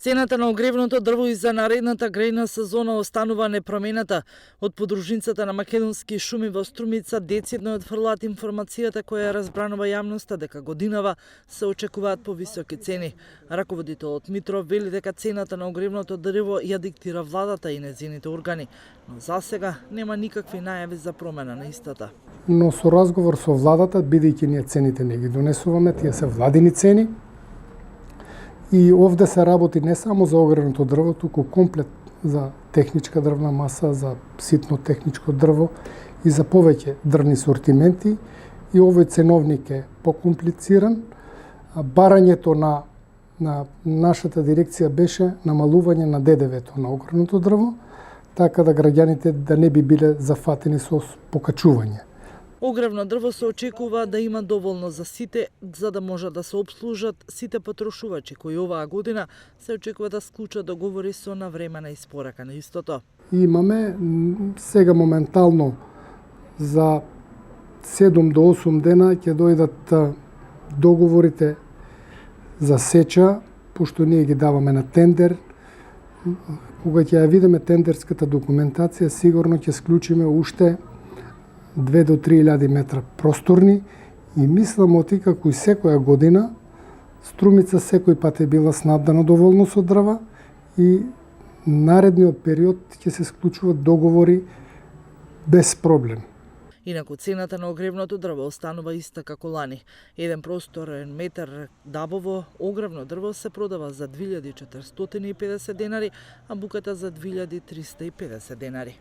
Цената на огревното дрво и за наредната грејна сезона останува непромената. Од подружницата на македонски шуми во Струмица децидно отфрлаат информацијата која ја разбранува јавноста дека годинава се очекуваат повисоки цени. Раководителот Митров вели дека цената на огревното дрво ја диктира владата и нејзините органи, но засега нема никакви најави за промена на истата. Но со разговор со владата, бидејќи ние цените не ги донесуваме, тие се владини цени, и овде се работи не само за огревното дрво, туку комплет за техничка дрвна маса, за ситно техничко дрво и за повеќе дрвни сортименти. И овој ценовник е покомплициран. Барањето на нашата дирекција беше намалување на ДДВ-то на огревното дрво, така да граѓаните да не би биле зафатени со покачување. Огревно дрво се очекува да има доволно за сите, за да може да се обслужат сите потрошувачи кои оваа година се очекува да склучат договори со навремена испорака на истото. Имаме сега моментално за 7 до 8 дена ќе дојдат договорите за сеча, пошто ние ги даваме на тендер. Кога ќе ја видиме тендерската документација, сигурно ќе склучиме уште 2 до 3.000 метра просторни и мислам оти како и секоја година Струмица секој пат е била снабдена доволно со дрва и наредниот период ќе се склучуваат договори без проблем. Инаку цената на огревното дрво останува иста како лани. Еден просторен метар дабово огревно дрво се продава за 2450 денари, а буката за 2350 денари.